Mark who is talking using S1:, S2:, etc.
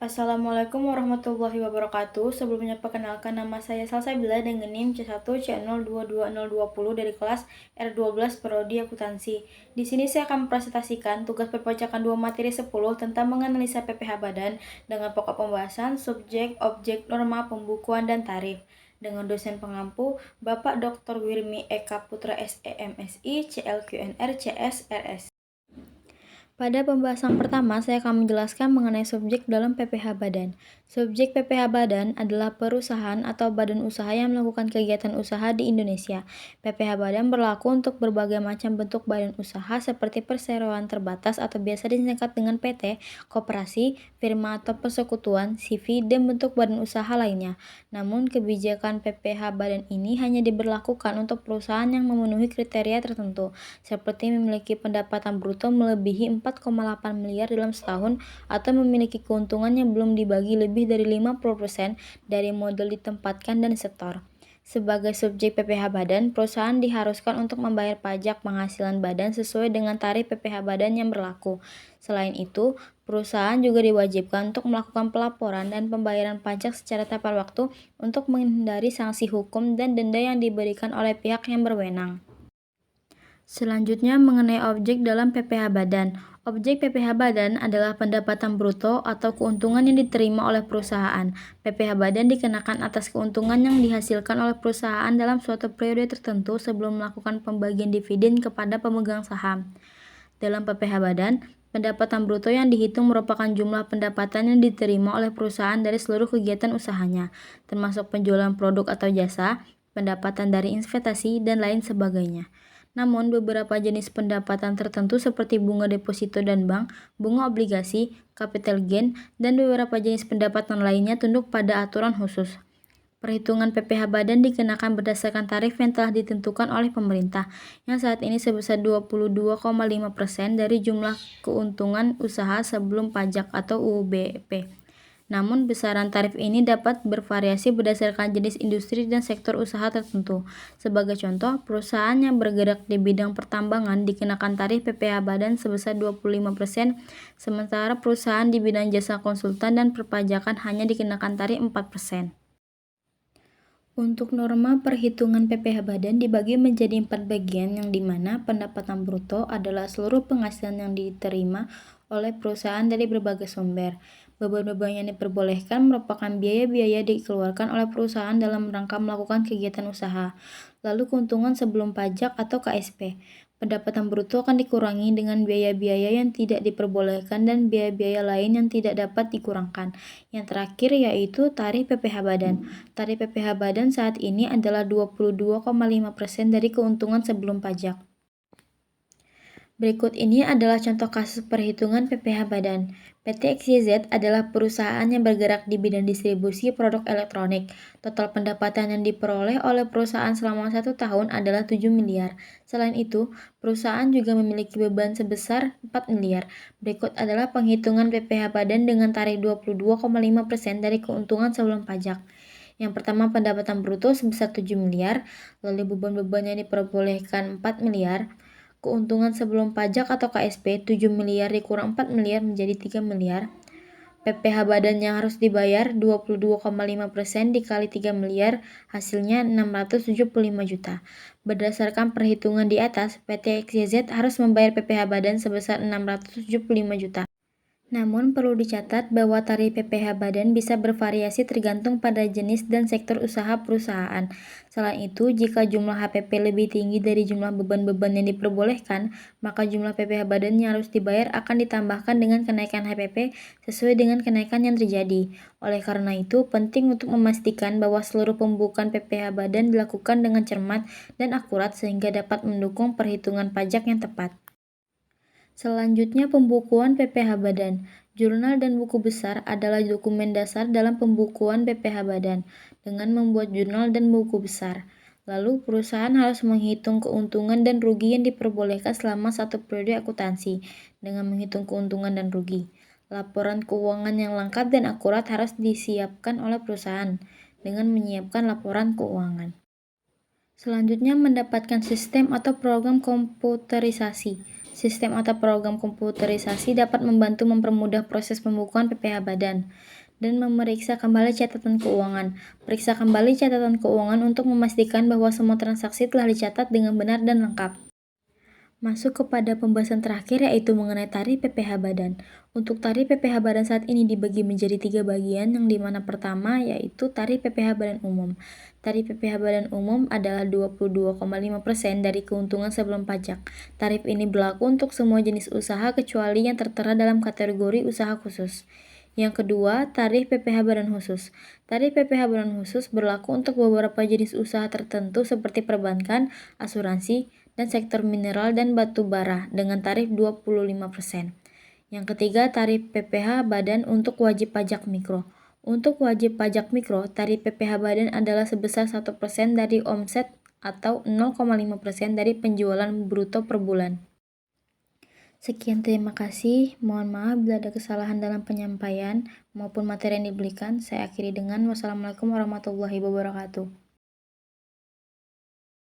S1: Assalamualaikum warahmatullahi wabarakatuh. Sebelumnya perkenalkan nama saya Salsabila dengan NIM C1C022020 dari kelas R12 Prodi Akuntansi. Di sini saya akan mempresentasikan tugas perpajakan 2 materi 10 tentang menganalisa PPh Badan dengan pokok pembahasan, subjek, objek, norma, pembukuan, dan tarif. Dengan dosen pengampu Bapak Dr. Wirmi Eka Putra SEMSI, CLQNR, CSRS. Pada pembahasan pertama, saya akan menjelaskan mengenai subjek dalam PPh Badan. Subjek PPh Badan adalah perusahaan atau badan usaha yang melakukan kegiatan usaha di Indonesia. PPh Badan berlaku untuk berbagai macam bentuk badan usaha seperti perseroan terbatas atau biasa disingkat dengan PT, koperasi, firma atau persekutuan, CV, dan bentuk badan usaha lainnya. Namun, kebijakan PPh Badan ini hanya diberlakukan untuk perusahaan yang memenuhi kriteria tertentu, seperti memiliki pendapatan bruto melebihi 4,8 miliar dalam setahun atau memiliki keuntungan yang belum dibagi lebih dari 50% dari modal ditempatkan dan setor. Sebagai subjek PPh Badan, perusahaan diharuskan untuk membayar pajak penghasilan badan sesuai dengan tarif PPh Badan yang berlaku. Selain itu, perusahaan juga diwajibkan untuk melakukan pelaporan dan pembayaran pajak secara tepat waktu untuk menghindari sanksi hukum dan denda yang diberikan oleh pihak yang berwenang. Selanjutnya mengenai objek dalam PPh Badan. Objek PPh Badan adalah pendapatan bruto atau keuntungan yang diterima oleh perusahaan. PPh Badan dikenakan atas keuntungan yang dihasilkan oleh perusahaan dalam suatu periode tertentu sebelum melakukan pembagian dividen kepada pemegang saham. Dalam PPh Badan, pendapatan bruto yang dihitung merupakan jumlah pendapatan yang diterima oleh perusahaan dari seluruh kegiatan usahanya, termasuk penjualan produk atau jasa, pendapatan dari investasi, dan lain sebagainya. Namun, beberapa jenis pendapatan tertentu seperti bunga deposito dan bank, bunga obligasi, capital gain, dan beberapa jenis pendapatan lainnya tunduk pada aturan khusus. Perhitungan PPh Badan dikenakan berdasarkan tarif yang telah ditentukan oleh pemerintah, yang saat ini sebesar 22,5% dari jumlah keuntungan usaha sebelum pajak atau UBP. Namun, besaran tarif ini dapat bervariasi berdasarkan jenis industri dan sektor usaha tertentu. Sebagai contoh, perusahaan yang bergerak di bidang pertambangan dikenakan tarif PPh Badan sebesar 25%, sementara perusahaan di bidang jasa konsultan dan perpajakan hanya dikenakan tarif 4%. Untuk norma perhitungan PPh Badan dibagi menjadi 4 bagian yang dimana pendapatan bruto adalah seluruh penghasilan yang diterima oleh perusahaan dari berbagai sumber. Beban-beban yang diperbolehkan merupakan biaya-biaya dikeluarkan oleh perusahaan dalam rangka melakukan kegiatan usaha. Lalu keuntungan sebelum pajak atau KSP. Pendapatan bruto akan dikurangi dengan biaya-biaya yang tidak diperbolehkan dan biaya-biaya lain yang tidak dapat dikurangkan. Yang terakhir yaitu tarif PPh Badan. Tarif PPh Badan saat ini adalah 22,5% dari keuntungan sebelum pajak. Berikut ini adalah contoh kasus perhitungan PPh Badan. PT XYZ adalah perusahaan yang bergerak di bidang distribusi produk elektronik. Total pendapatan yang diperoleh oleh perusahaan selama 1 tahun adalah 7 miliar. Selain itu, perusahaan juga memiliki beban sebesar 4 miliar. Berikut adalah penghitungan PPh Badan dengan tarif 22,5% dari keuntungan sebelum pajak. Yang pertama, pendapatan bruto sebesar 7 miliar, lalu beban-beban yang diperbolehkan 4 miliar, keuntungan sebelum pajak atau KSP 7 miliar dikurang 4 miliar menjadi 3 miliar. PPh Badan yang harus dibayar 22,5% dikali 3 miliar, hasilnya 675 juta. Berdasarkan perhitungan di atas, PT XYZ harus membayar PPh Badan sebesar 675 juta. Namun perlu dicatat bahwa tarif PPh Badan bisa bervariasi tergantung pada jenis dan sektor usaha perusahaan. Selain itu, jika jumlah HPP lebih tinggi dari jumlah beban-beban yang diperbolehkan, maka jumlah PPh Badan yang harus dibayar akan ditambahkan dengan kenaikan HPP sesuai dengan kenaikan yang terjadi. Oleh karena itu, penting untuk memastikan bahwa seluruh pembukuan PPh Badan dilakukan dengan cermat dan akurat sehingga dapat mendukung perhitungan pajak yang tepat. Selanjutnya, pembukuan PPh Badan. Jurnal dan buku besar adalah dokumen dasar dalam pembukuan PPh Badan dengan membuat jurnal dan buku besar. Lalu, perusahaan harus menghitung keuntungan dan rugi yang diperbolehkan selama 1 periode akuntansi dengan menghitung keuntungan dan rugi. Laporan keuangan yang lengkap dan akurat harus disiapkan oleh perusahaan dengan menyiapkan laporan keuangan. Selanjutnya, mendapatkan sistem atau program komputerisasi. Sistem atau program komputerisasi dapat membantu mempermudah proses pembukuan PPh Badan dan memeriksa kembali catatan keuangan. Periksa kembali catatan keuangan untuk memastikan bahwa semua transaksi telah dicatat dengan benar dan lengkap. Masuk kepada pembahasan terakhir yaitu mengenai tarif PPh Badan. Untuk tarif PPh Badan saat ini dibagi menjadi 3 bagian, yang dimana pertama yaitu tarif PPh Badan Umum. Tarif PPh Badan Umum adalah 22,5% dari keuntungan sebelum pajak. Tarif ini berlaku untuk semua jenis usaha kecuali yang tertera dalam kategori usaha khusus. Yang kedua, tarif PPh Badan Khusus. Tarif PPh Badan Khusus berlaku untuk beberapa jenis usaha tertentu seperti perbankan, asuransi, dan sektor mineral dan batu bara dengan tarif 25%. Yang ketiga, tarif PPh Badan untuk wajib pajak mikro. Untuk wajib pajak mikro, tarif PPh Badan adalah sebesar 1% dari omset atau 0,5% dari penjualan bruto per bulan. Sekian, terima kasih. Mohon maaf bila ada kesalahan dalam penyampaian maupun materi yang diberikan. Saya akhiri dengan wassalamualaikum warahmatullahi wabarakatuh.